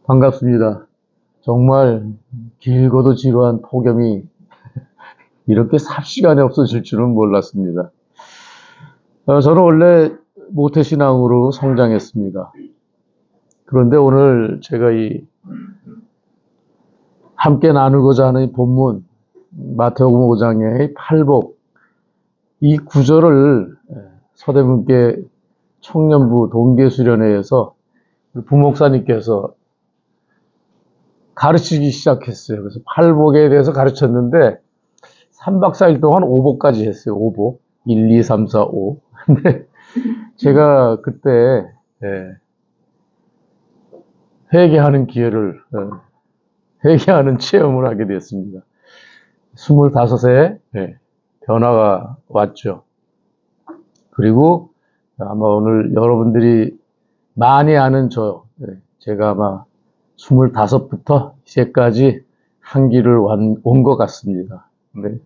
반갑습니다. 정말 길고도 지루한 폭염이 이렇게 삽시간에 없어질 줄은 몰랐습니다. 저는 원래 모태신앙으로 성장했습니다. 그런데 오늘 제가 함께 나누고자 하는 이 본문, 마태복음 5장의 팔복, 이 구절을 서대문계 청년부 동계수련회에서 부목사님께서 가르치기 시작했어요. 그래서 팔복에 대해서 가르쳤는데 3박 4일 동안 오복까지 했어요. 오복. 1, 2, 3, 4, 5. 근데 제가 그때 회개하는 회개하는 체험을 하게 됐습니다. 25세 변화가 왔죠. 그리고 아마 오늘 여러분들이 많이 아는 제가 아마 25부터 이제까지 한 길을 온 것 같습니다. 네.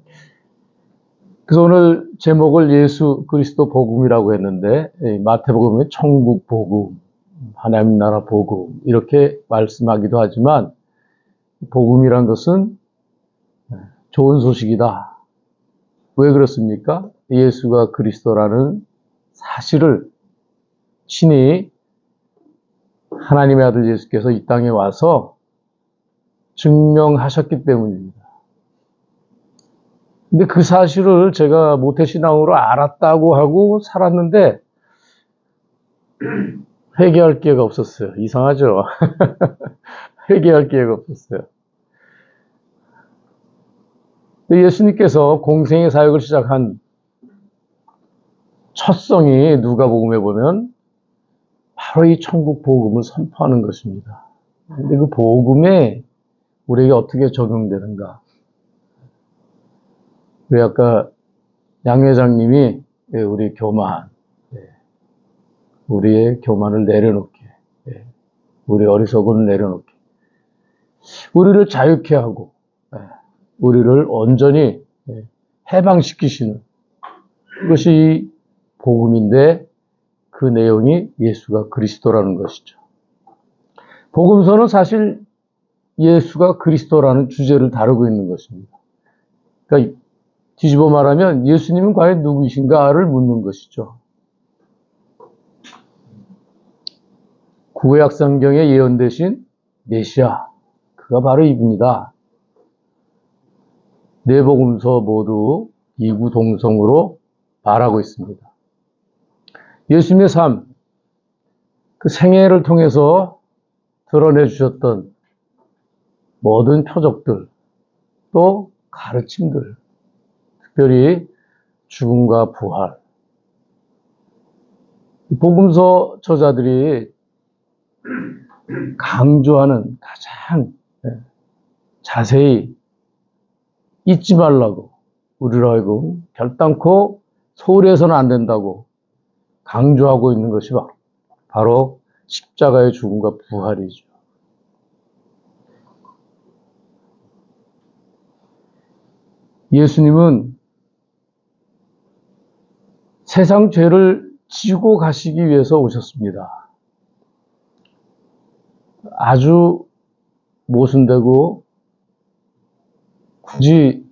그래서 오늘 제목을 예수 그리스도 복음이라고 했는데, 마태복음의 천국 복음, 하나님 나라 복음, 이렇게 말씀하기도 하지만, 복음이란 것은 좋은 소식이다. 왜 그렇습니까? 예수가 그리스도라는 사실을 친히 하나님의 아들 예수께서 이 땅에 와서 증명하셨기 때문입니다. 근데 그 사실을 제가 모태신앙으로 알았다고 하고 살았는데 회개할 기회가 없었어요. 이상하죠? 회개할 기회가 없었어요. 근데 예수님께서 공생의 사역을 시작한 첫 성이 누가복음에 보면 바로 이 천국 복음을 선포하는 것입니다. 근데 그 복음에 우리에게 어떻게 적용되는가? 우리 아까 양 회장님이 우리 교만, 우리의 교만을 내려놓게, 우리 어리석음을 내려놓게, 우리를 자유케 하고, 우리를 온전히 해방시키시는 그것이 이 복음인데 그 내용이 예수가 그리스도라는 것이죠. 복음서는 사실 예수가 그리스도라는 주제를 다루고 있는 것입니다. 그러니까 뒤집어 말하면 예수님은 과연 누구이신가를 묻는 것이죠. 구약 성경에 예언되신 메시아, 그가 바로 이분이다. 네 복음서 모두 이구동성으로 말하고 있습니다. 예수님의 삶, 그 생애를 통해서 드러내 주셨던 모든 표적들, 또 가르침들, 특별히 죽음과 부활. 복음서 저자들이 강조하는 가장 자세히 잊지 말라고, 우리로 하여금 결단코 소홀히 해서는 안 된다고 강조하고 있는 것이 바로 십자가의 죽음과 부활이죠. 예수님은 세상 죄를 지고 가시기 위해서 오셨습니다. 아주 모순되고 굳이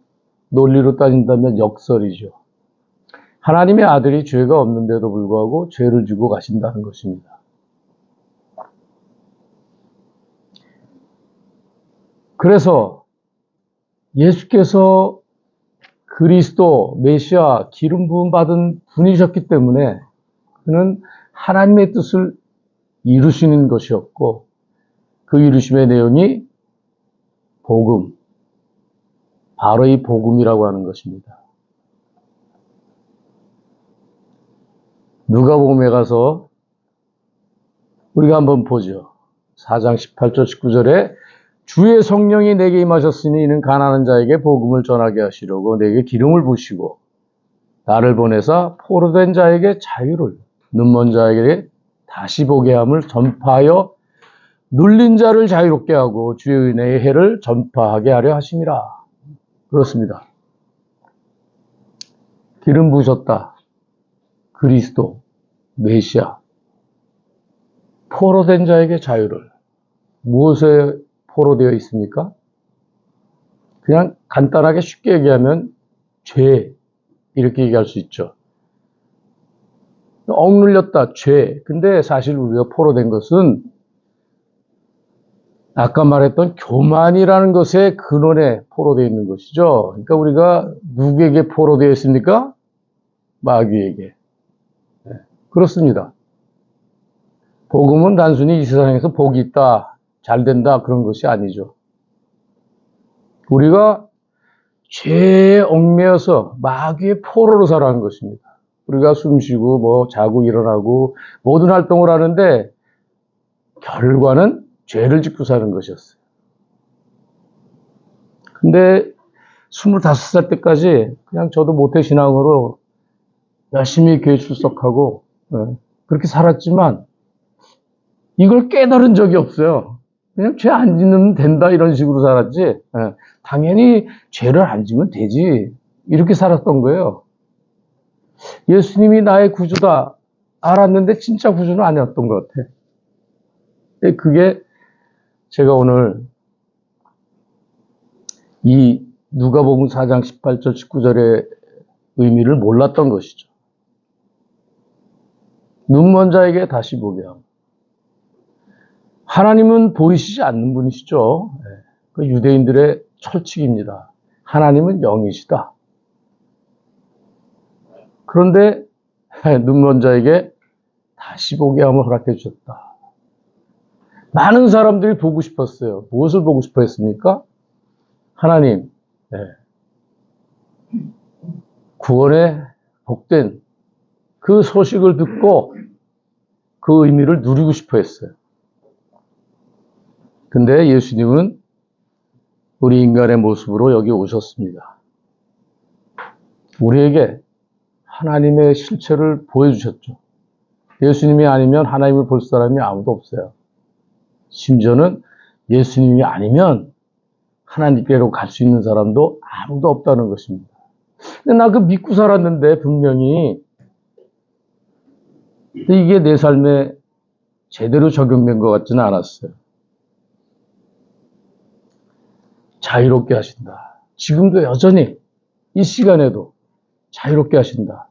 논리로 따진다면 역설이죠. 하나님의 아들이 죄가 없는데도 불구하고 죄를 지고 가신다는 것입니다. 그래서 예수께서 그리스도, 메시아, 기름 부음 받은 분이셨기 때문에 그는 하나님의 뜻을 이루시는 것이었고 그 이루심의 내용이 복음, 바로 이 복음이라고 하는 것입니다. 누가복음에 가서 우리가 한번 보죠. 4장 18절 19절에 주의 성령이 내게 임하셨으니 이는 가난한 자에게 복음을 전하게 하시려고 내게 기름을 부으시고 나를 보내사 포로된 자에게 자유를, 눈먼 자에게 다시 보게 함을 전파하여 눌린 자를 자유롭게 하고 주의 은혜의 해를 전파하게 하려 하심이라. 그렇습니다. 기름 부으셨다. 그리스도, 메시아, 포로된 자에게 자유를, 무엇에 포로되어 있습니까? 그냥 간단하게 쉽게 얘기하면 죄, 이렇게 얘기할 수 있죠. 억눌렸다, 죄. 근데 사실 우리가 포로된 것은 아까 말했던 교만이라는 것의 근원에 포로되어 있는 것이죠. 그러니까 우리가 누구에게 포로되어 있습니까? 마귀에게. 그렇습니다. 복음은 단순히 이 세상에서 복이 있다, 잘 된다, 그런 것이 아니죠. 우리가 죄에 얽매여서 마귀의 포로로 살아가는 것입니다. 우리가 숨쉬고 뭐 자고 일어나고 모든 활동을 하는데 결과는 죄를 짓고 사는 것이었어요. 근데 25살 때까지 그냥 저도 모태신앙으로 열심히 교회 출석하고 그렇게 살았지만 이걸 깨달은 적이 없어요. 그냥 죄 안 짓는 된다 이런 식으로 살았지. 당연히 죄를 안 지면 되지. 이렇게 살았던 거예요. 예수님이 나의 구주다 알았는데 진짜 구주는 아니었던 것 같아. 그게 제가 오늘 이 누가복음 4장 18절 19절의 의미를 몰랐던 것이죠. 눈먼 자에게 다시 보게 함. 하나님은 보이시지 않는 분이시죠. 그 유대인들의 철칙입니다. 하나님은 영이시다. 그런데 눈먼 자에게 다시 보게 함을 허락해 주셨다. 많은 사람들이 보고 싶었어요. 무엇을 보고 싶어 했습니까? 하나님, 구원에 복된 그 소식을 듣고 그 의미를 누리고 싶어 했어요. 근데 예수님은 우리 인간의 모습으로 여기 오셨습니다. 우리에게 하나님의 실체를 보여주셨죠. 예수님이 아니면 하나님을 볼 사람이 아무도 없어요. 심지어는 예수님이 아니면 하나님께로 갈 수 있는 사람도 아무도 없다는 것입니다. 근데 나 그 믿고 살았는데 분명히 이게 내 삶에 제대로 적용된 것 같지는 않았어요. 자유롭게 하신다. 지금도 여전히 이 시간에도 자유롭게 하신다.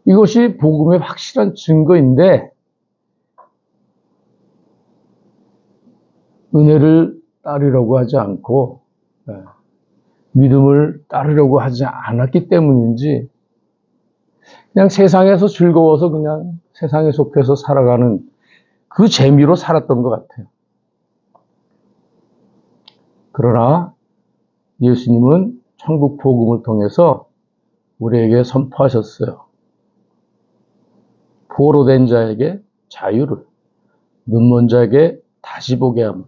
이것이 복음의 확실한 증거인데 은혜를 따르려고 하지 않고 믿음을 따르려고 하지 않았기 때문인지 그냥 세상에서 즐거워서 그냥 세상에 속해서 살아가는 그 재미로 살았던 것 같아요. 그러나 예수님은 천국 복음을 통해서 우리에게 선포하셨어요. 포로된 자에게 자유를, 눈먼 자에게 다시 보게 함을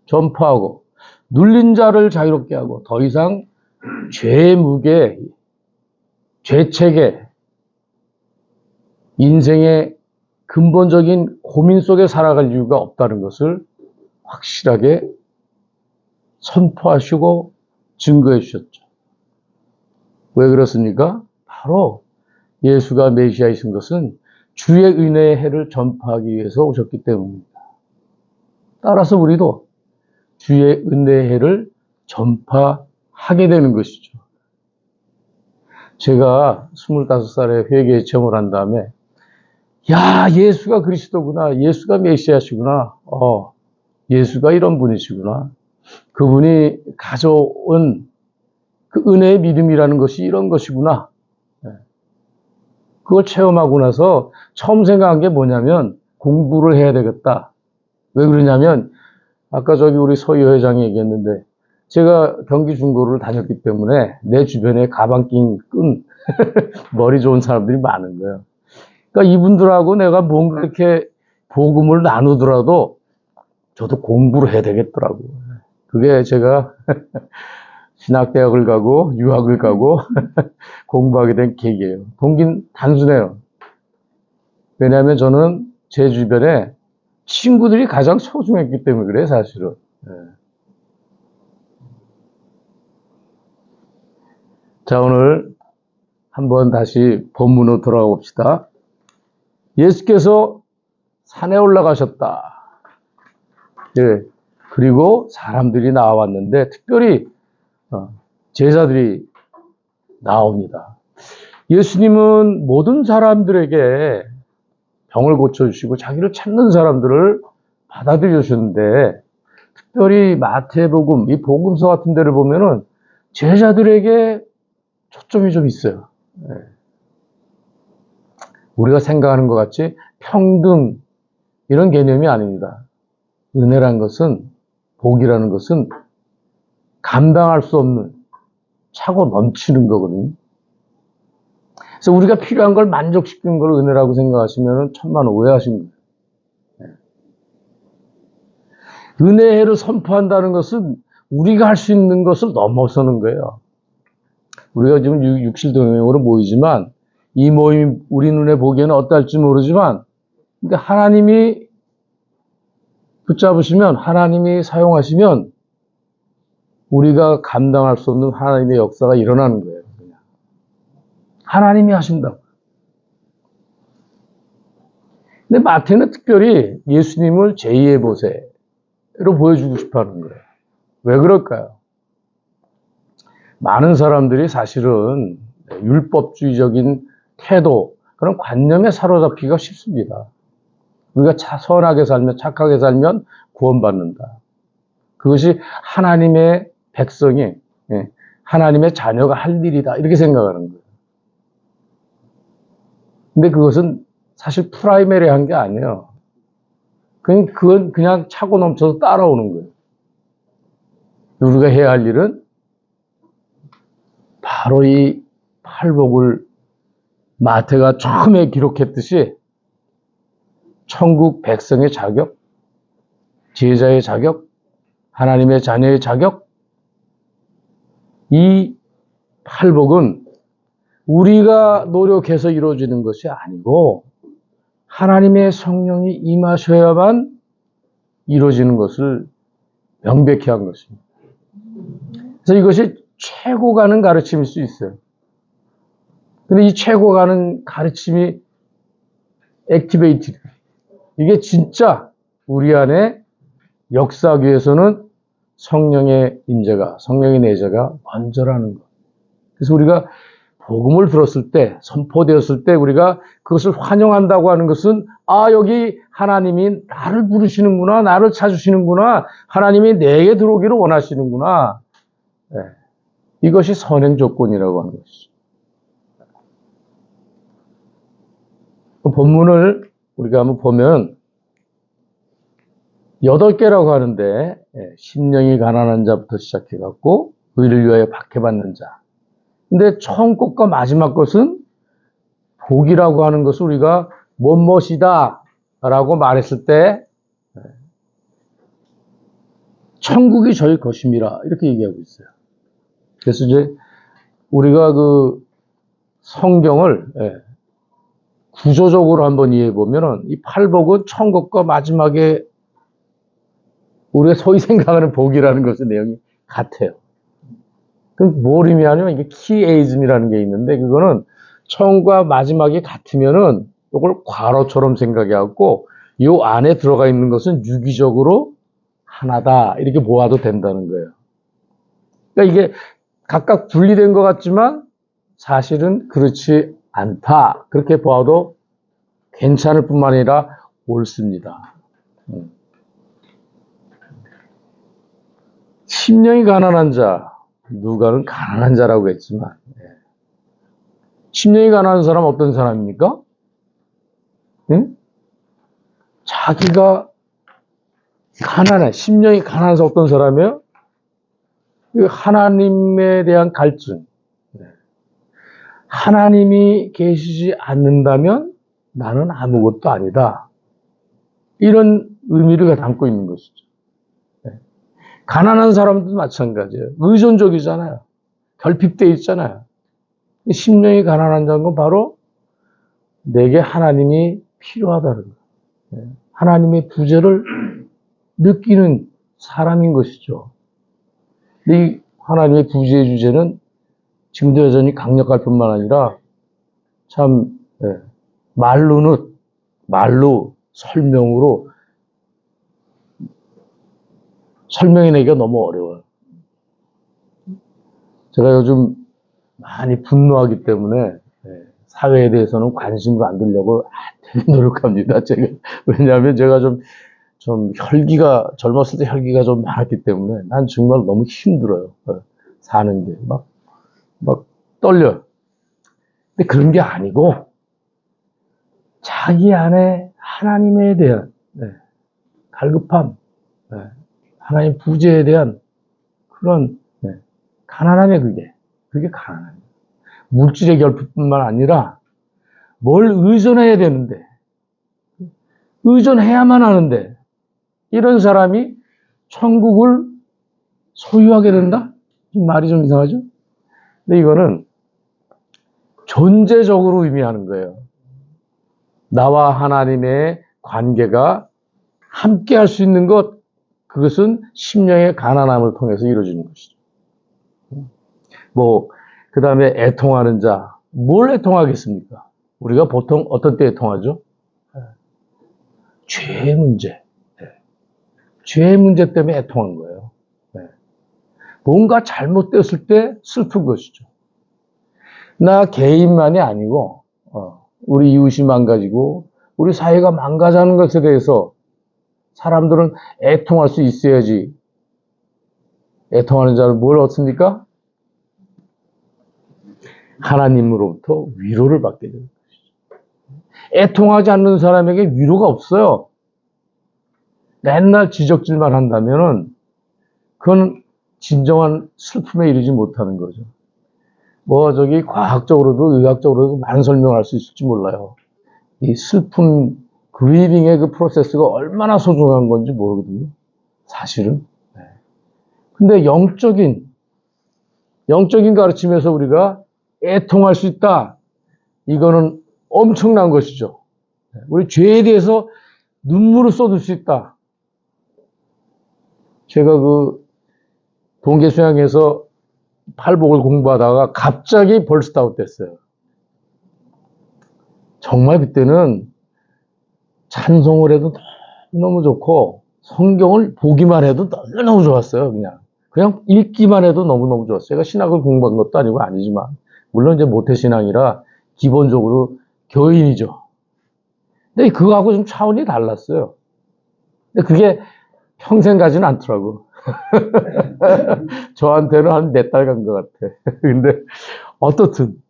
전파하고 눌린 자를 자유롭게 하고 더 이상 죄의 무게, 죄책에 인생의 근본적인 고민 속에 살아갈 이유가 없다는 것을 확실하게 선포하시고 증거해 주셨죠. 왜 그렇습니까? 바로 예수가 메시아이신 것은 주의 은혜의 해를 전파하기 위해서 오셨기 때문입니다. 따라서 우리도 주의 은혜의 해를 전파하게 되는 것이죠. 제가 25살에 회개의 체험을 한 다음에 야, 예수가 그리스도구나. 예수가 메시아시구나. 예수가 이런 분이시구나. 그분이 가져온 그 은혜의 믿음이라는 것이 이런 것이구나. 그걸 체험하고 나서 처음 생각한 게 뭐냐면 공부를 해야 되겠다. 왜 그러냐면 아까 저기 우리 서희 회장이 얘기했는데 제가 경기 중고를 다녔기 때문에 내 주변에 가방 낀 머리 좋은 사람들이 많은 거예요. 그러니까 이분들하고 내가 뭔가 이렇게 복음을 나누더라도 저도 공부를 해야 되겠더라고요. 그게 제가 신학대학을 가고 유학을 가고 공부하게 된 계기예요. 동기는 단순해요. 왜냐하면 저는 제 주변에 친구들이 가장 소중했기 때문에 그래요, 사실은. 자, 오늘 한번 다시 본문으로 돌아가 봅시다. 예수께서 산에 올라가셨다. 예. 그리고 사람들이 나왔는데 특별히 제자들이 나옵니다. 예수님은 모든 사람들에게 병을 고쳐주시고 자기를 찾는 사람들을 받아들여 주셨는데 특별히 마태복음, 이 복음서 같은 데를 보면은 제자들에게 초점이 좀 있어요. 예. 우리가 생각하는 것 같이 평등 이런 개념이 아닙니다. 은혜란 것은, 복이라는 것은 감당할 수 없는 차고 넘치는 거거든요. 그래서 우리가 필요한 걸 만족시키는 걸 은혜라고 생각하시면 천만 오해하십니다. 은혜를 선포한다는 것은 우리가 할 수 있는 것을 넘어서는 거예요. 우리가 지금 육실동행으로 모이지만 이 모임 우리 눈에 보기에는 어떨지 모르지만 그러니까 하나님이 붙잡으시면 하나님이 사용하시면 우리가 감당할 수 없는 하나님의 역사가 일어나는 거예요. 그냥. 하나님이 하신다고. 근데 마태는 특별히 예수님을 제2의 모세로 보여주고 싶어 하는 거예요. 왜 그럴까요? 많은 사람들이 사실은 율법주의적인 태도, 그런 관념에 사로잡기가 쉽습니다. 우리가 선하게 살면, 착하게 살면 구원받는다. 그것이 하나님의 백성이, 하나님의 자녀가 할 일이다. 이렇게 생각하는 거예요. 근데 그것은 사실 프라이머리한 게 아니에요. 그건 그냥 차고 넘쳐서 따라오는 거예요. 우리가 해야 할 일은 바로 이 팔복을 마태가 처음에 기록했듯이 천국 백성의 자격, 제자의 자격, 하나님의 자녀의 자격, 이 팔복은 우리가 노력해서 이루어지는 것이 아니고 하나님의 성령이 임하셔야만 이루어지는 것을 명백히 한 것입니다. 그래서 이것이 최고 가는 가르침일 수 있어요. 근데 이 최고 가는 가르침이 액티베이티드. 이게 진짜 우리 안에 역사하기 위해서는 성령의 임재가, 성령의 내재가 먼저라는 것. 그래서 우리가 복음을 들었을 때, 선포되었을 때 우리가 그것을 환영한다고 하는 것은 여기 하나님이 나를 부르시는구나, 나를 찾으시는구나, 하나님이 내게 들어오기를 원하시는구나. 네. 이것이 선행 조건이라고 하는 것이죠. 본문을 우리가 한번 보면 8개라고 하는데 심령이 가난한 자부터 시작해갖고 의를 위하여 박해받는 자. 근데 처음 것과 마지막 것은 복이라고 하는 것을 우리가 무엇이다 라고 말했을 때 천국이 저희 것임이라 이렇게 얘기하고 있어요. 그래서 이제 우리가 그 성경을 구조적으로 한번 이해해 보면은 이 팔복은 천국과 마지막에 우리가 소위 생각하는 복이라는 것의 내용이 같아요. 그럼 뭘 의미하냐면 이게 키에이즘이라는 게 있는데 그거는 처음과 마지막이 같으면은 이걸 괄호처럼 생각해갖고 이 안에 들어가 있는 것은 유기적으로 하나다 이렇게 보아도 된다는 거예요. 그러니까 이게 각각 분리된 것 같지만 사실은 그렇지 않다. 그렇게 보아도 괜찮을 뿐만 아니라 옳습니다. 심령이 가난한 자, 누가는 가난한 자라고 했지만 심령이 가난한 사람 어떤 사람입니까? 응? 자기가 가난해. 심령이 가난한 사람 어떤 사람이에요? 하나님에 대한 갈증. 하나님이 계시지 않는다면 나는 아무것도 아니다. 이런 의미를 담고 있는 것이죠. 가난한 사람도 마찬가지예요. 의존적이잖아요. 결핍되어 있잖아요. 심령이 가난한 자는 바로 내게 하나님이 필요하다는 거예요. 하나님의 부재를 느끼는 사람인 것이죠. 이 하나님의 부재의 주제는 지금도 여전히 강력할 뿐만 아니라 참 말로 설명으로 설명해내기가 너무 어려워요. 제가 요즘 많이 분노하기 때문에 사회에 대해서는 관심을 안 두려고 되게 노력합니다. 왜냐하면 제가 좀 젊었을 때 혈기가 좀 많았기 때문에 난 정말 너무 힘들어요. 사는 게. 막 떨려요. 근데 그런 게 아니고, 자기 안에 하나님에 대한 갈급함, 하나님 부재에 대한 그런 가난함에 그게 가난함이에요. 물질의 결핍뿐만 아니라 뭘 의존해야 되는데, 의존해야만 하는데, 이런 사람이 천국을 소유하게 된다? 말이 좀 이상하죠? 근데 이거는 존재적으로 의미하는 거예요. 나와 하나님의 관계가 함께 할 수 있는 것, 그것은 심령의 가난함을 통해서 이루어지는 것이죠. 그 다음에 애통하는 자. 뭘 애통하겠습니까? 우리가 보통 어떤 때 애통하죠? 죄의 문제. 죄의 문제 때문에 애통한 거예요. 뭔가 잘못되었을 때 슬픈 것이죠. 나 개인만이 아니고, 우리 이웃이 망가지고, 우리 사회가 망가져가는 것에 대해서 사람들은 애통할 수 있어야지. 애통하는 자는 뭘 얻습니까? 하나님으로부터 위로를 받게 되는 것이죠. 애통하지 않는 사람에게 위로가 없어요. 맨날 지적질만 한다면은 그건 진정한 슬픔에 이르지 못하는 거죠. 과학적으로도 의학적으로도 많은 설명할 수 있을지 몰라요. 이 슬픔, 그리빙의 그 프로세스가 얼마나 소중한 건지 모르거든요. 사실은. 근데 영적인 가르침에서 우리가 애통할 수 있다. 이거는 엄청난 것이죠. 우리 죄에 대해서 눈물을 쏟을 수 있다. 제가 동계 수양에서 팔복을 공부하다가 갑자기 벌스트아웃 됐어요. 정말 그때는 찬송을 해도 너무 좋고 성경을 보기만 해도 너무너무 좋았어요. 그냥 읽기만 해도 너무너무 좋았어요. 제가 신학을 공부한 것도 아니지만 물론 이제 모태신앙이라 기본적으로 교인이죠. 근데 그거하고 좀 차원이 달랐어요. 근데 그게 평생 가지는 않더라고. 저한테는 한 몇 달 간 것 같아. 근데 어떻든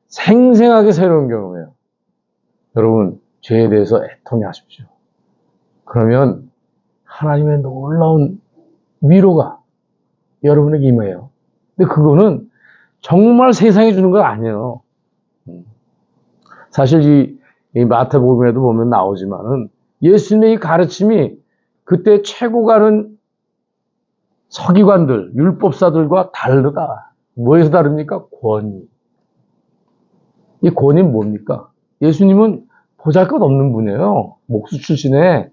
생생하게 새로운 경험이에요. 여러분, 죄에 대해서 애통해 하십시오. 그러면 하나님의 놀라운 위로가 여러분에게 임해요. 근데 그거는 정말 세상이 주는 거 아니에요. 사실 이 마태복음에도 보면 나오지만은 예수님의 이 가르침이 그때 최고 가는 서기관들, 율법사들과 다르다. 뭐에서 다릅니까? 권위. 이 권위는 뭡니까? 예수님은 보잘것없는 분이에요. 목수 출신에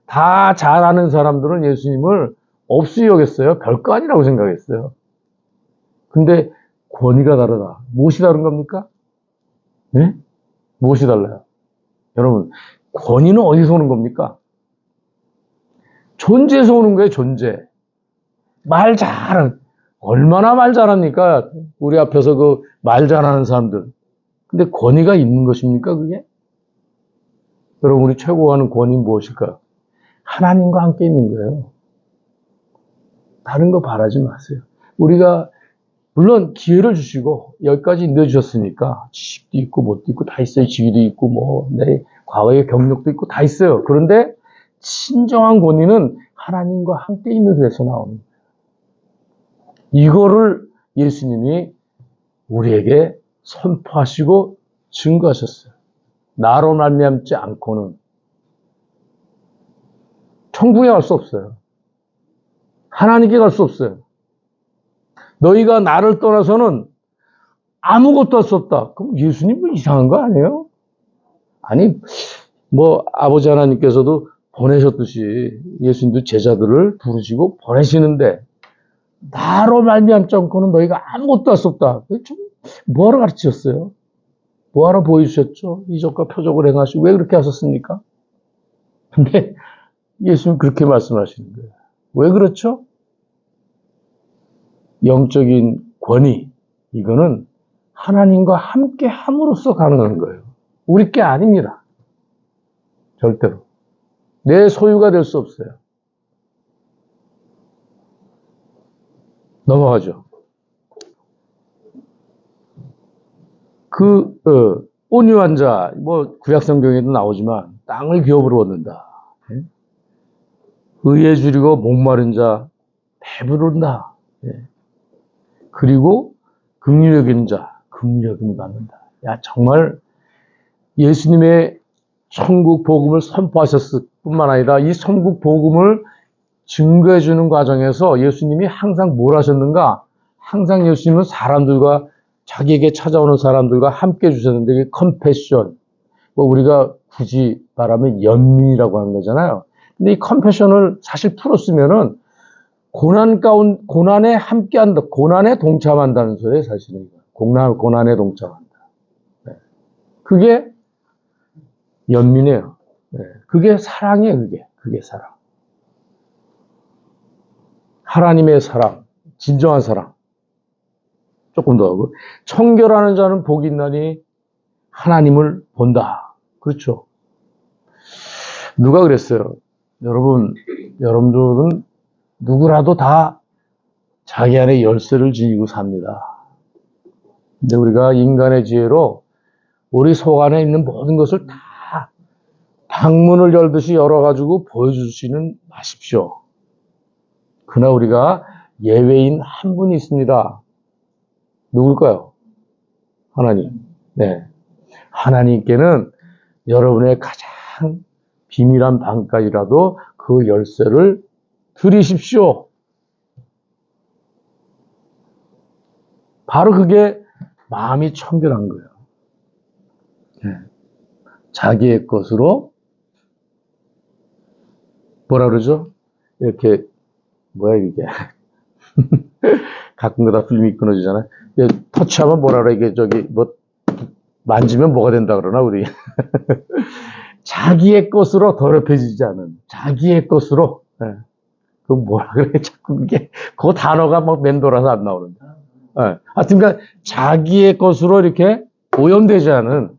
다 잘 아는 사람들은 예수님을 없이 여겼어요. 별거 아니라고 생각했어요. 근데 권위가 다르다. 무엇이 다른 겁니까? 네? 무엇이 달라요? 여러분, 권위는 어디서 오는 겁니까? 존재에서 오는 거예요, 존재. 얼마나 말 잘합니까? 우리 앞에서 말 잘하는 사람들. 근데 권위가 있는 것입니까, 그게? 여러분, 우리 최고하는 권위는 무엇일까요? 하나님과 함께 있는 거예요. 다른 거 바라지 마세요. 우리가, 물론 기회를 주시고, 여기까지 인도해주셨으니까, 지식도 있고, 뭣도 있고, 다 있어요. 지위도 있고, 내 과거의 경력도 있고, 다 있어요. 그런데, 진정한 권위는 하나님과 함께 있는 데서 나오는 거예요. 이거를 예수님이 우리에게 선포하시고 증거하셨어요. 나로 말미암지 않고는 천국에 갈 수 없어요. 하나님께 갈 수 없어요. 너희가 나를 떠나서는 아무것도 할 수 없다. 그럼 예수님은 이상한 거 아니에요? 아니, 아버지 하나님께서도 보내셨듯이 예수님도 제자들을 부르시고 보내시는데 나로 말미암지 않고는 너희가 아무것도 할 수 없다. 뭐하러 가르치셨어요? 뭐하러 보여주셨죠? 이적과 표적을 행하시고 왜 그렇게 하셨습니까? 근데 예수님 그렇게 말씀하시는 거예요. 왜 그렇죠? 영적인 권위, 이거는 하나님과 함께 함으로써 가능한 거예요. 우리 게 아닙니다. 절대로. 내 소유가 될 수 없어요. 넘어가죠. 온유한 자, 구약 성경에도 나오지만, 땅을 기업으로 얻는다. 의에 줄이고 목마른 자, 배부른다. 그리고 긍휼히 여기는 자, 긍휼히 여김을 받는다. 야, 정말 예수님의 천국 복음을 선포하셨을 뿐만 아니라 이 천국 복음을 증거해 주는 과정에서 예수님이 항상 뭘 하셨는가? 항상 예수님은 사람들과, 자기에게 찾아오는 사람들과 함께 주셨는데, 이게 컴패션, 우리가 굳이 말하면 연민이라고 하는 거잖아요. 근데 이 컴패션을 사실 풀었으면은 고난에 함께한다, 고난에 동참한다는 소리예요, 사실은. 고난에 동참한다. 그게 연민이에요. 그게 사랑이에요, 그게 사랑. 하나님의 사랑, 진정한 사랑. 조금 더 하고, 청결하는 자는 복이 있나니 하나님을 본다. 그렇죠. 누가 그랬어요? 여러분들은 누구라도 다 자기 안에 열쇠를 지니고 삽니다. 근데 우리가 인간의 지혜로 우리 속 안에 있는 모든 것을 다 방문을 열듯이 열어가지고 보여주시는 마십시오. 그러나 우리가 예외인 한 분이 있습니다. 누굴까요? 하나님. 네. 하나님께는 여러분의 가장 비밀한 방까지라도 그 열쇠를 드리십시오. 바로 그게 마음이 청결한 거예요. 자기의 것으로, 뭐라 그러죠? 이렇게, 이게. 가끔가다 필름이 끊어지잖아요. 터치하면 뭐라 그래, 이게 만지면 뭐가 된다 그러나, 우리. 자기의 것으로 더럽혀지지 않은, 자기의 것으로, 그 뭐라 그래, 자꾸 그 단어가 맴돌아서 안 나오는데. 하여튼, 그러니까 자기의 것으로 이렇게 오염되지 않은,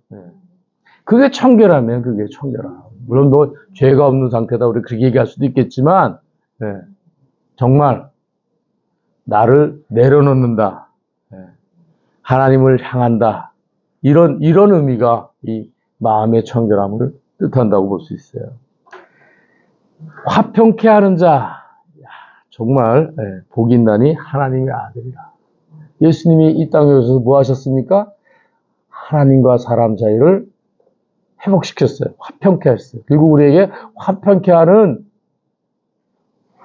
그게 청결하면, 그게 청결함. 물론 죄가 없는 상태다, 우리 그렇게 얘기할 수도 있겠지만, 정말, 나를 내려놓는다. 하나님을 향한다. 이런 의미가 이 마음의 청결함을 뜻한다고 볼 수 있어요. 화평케 하는 자, 정말 복이 있나니 하나님의 아들이라. 예수님이 이 땅에 오셔서 뭐 하셨습니까? 하나님과 사람 사이를 회복시켰어요. 화평케 하셨어요. 그리고 우리에게 화평케 하는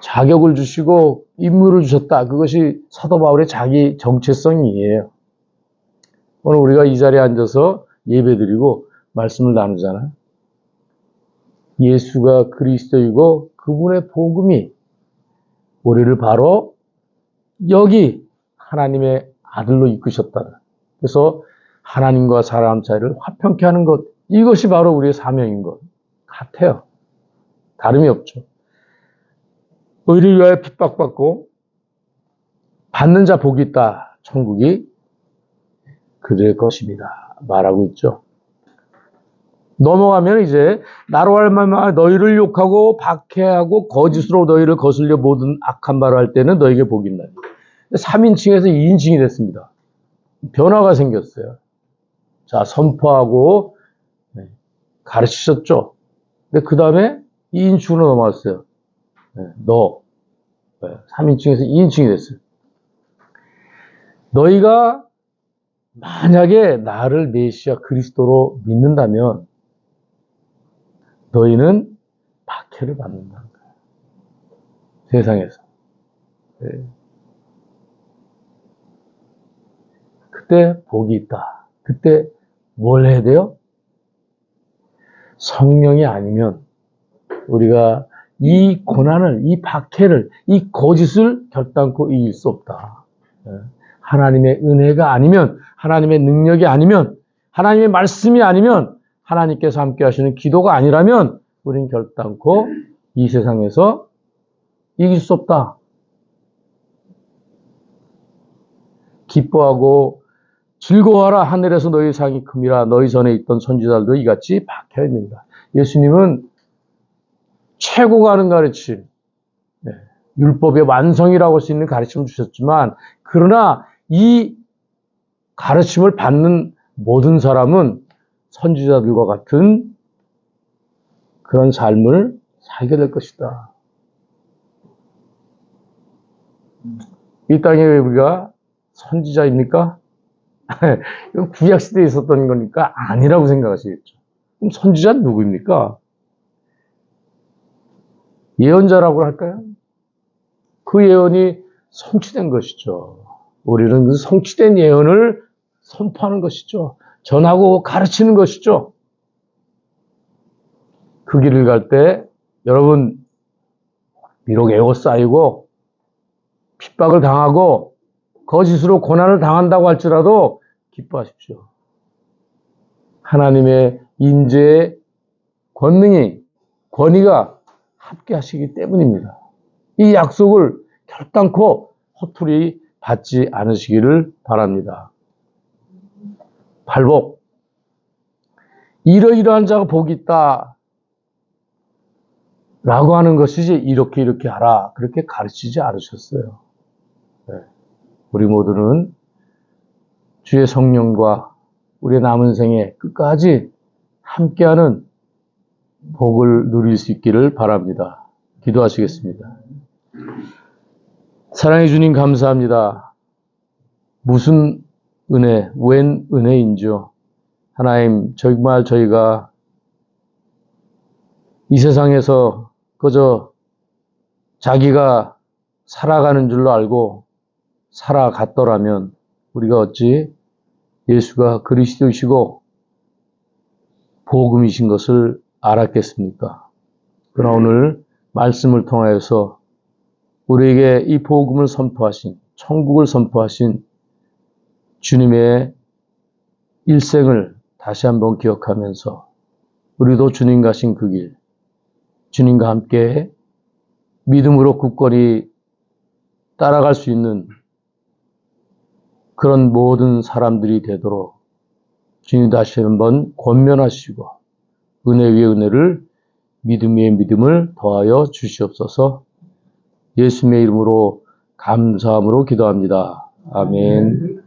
자격을 주시고 임무를 주셨다. 그것이 사도 바울의 자기 정체성이에요. 오늘 우리가 이 자리에 앉아서 예배드리고 말씀을 나누잖아요. 예수가 그리스도이고 그분의 복음이 우리를 바로 여기 하나님의 아들로 이끄셨다. 그래서 하나님과 사람 사이를 화평케 하는 것, 이것이 바로 우리의 사명인 것 같아요. 다름이 없죠. 의를 위하여 핍박받고 받는 자 복이 있다. 천국이 그들의 것입니다. 말하고 있죠. 넘어가면 이제 나로 말미암아 너희를 욕하고 박해하고 거짓으로 너희를 거슬려 모든 악한 말을 할 때는 너에게 복이 있나니. 3인칭에서 2인칭이 됐습니다. 변화가 생겼어요. 자, 선포하고 가르치셨죠. 근데 그 다음에 2인칭으로 넘어왔어요. 너. 3인칭에서 2인칭이 됐어요. 너희가 만약에 나를 메시아 그리스도로 믿는다면 너희는 박해를 받는다는 거예요. 세상에서. 그때 복이 있다. 그때 뭘 해야 돼요? 성령이 아니면 우리가 이 고난을, 이 박해를, 이 거짓을 결단코 이길 수 없다. 하나님의 은혜가 아니면, 하나님의 능력이 아니면, 하나님의 말씀이 아니면, 하나님께서 함께 하시는 기도가 아니라면 우리는 결단코 이 세상에서 이길 수 없다. 기뻐하고 즐거워하라. 하늘에서 너희 상이 큼이라. 너희 전에 있던 선지자들도 이같이 박혀 있느니라. 예수님은 최고 가는 가르침, 율법의 완성이라고 할 수 있는 가르침을 주셨지만, 그러나 이 가르침을 받는 모든 사람은 선지자들과 같은 그런 삶을 살게 될 것이다. 이 땅에 우리가 선지자입니까? 구약시대에 있었던 거니까 아니라고 생각하시겠죠. 그럼 선지자는 누구입니까? 예언자라고 할까요? 그 예언이 성취된 것이죠. 우리는 그 성취된 예언을 선포하는 것이죠. 전하고 가르치는 것이죠. 그 길을 갈 때 여러분 비록 에워싸이고 핍박을 당하고 거짓으로 고난을 당한다고 할지라도 기뻐하십시오. 하나님의 인재의 권위가 함께 하시기 때문입니다. 이 약속을 결단코 허투루 받지 않으시기를 바랍니다. 발복. 이러이러한 자가 복이 있다. 라고 하는 것이지 이렇게 하라. 그렇게 가르치지 않으셨어요. 우리 모두는 주의 성령과 우리의 남은 생에 끝까지 함께하는 복을 누릴 수 있기를 바랍니다. 기도하시겠습니다. 사랑해 주님 감사합니다. 무슨 은혜, 웬 은혜인지요. 하나님, 정말 저희가 이 세상에서 그저 자기가 살아가는 줄로 알고 살아갔더라면 우리가 어찌 예수가 그리스도이시고 복음이신 것을 알았겠습니까? 그러나 오늘 말씀을 통하여서 우리에게 이 복음을 선포하신, 천국을 선포하신 주님의 일생을 다시 한번 기억하면서 우리도 주님 가신 그 길, 주님과 함께 믿음으로 굳건히 따라갈 수 있는 그런 모든 사람들이 되도록 주님 다시 한번 권면하시고 은혜 위에 은혜를 믿음 위에 믿음을 더하여 주시옵소서. 예수님의 이름으로 감사함으로 기도합니다. 아멘.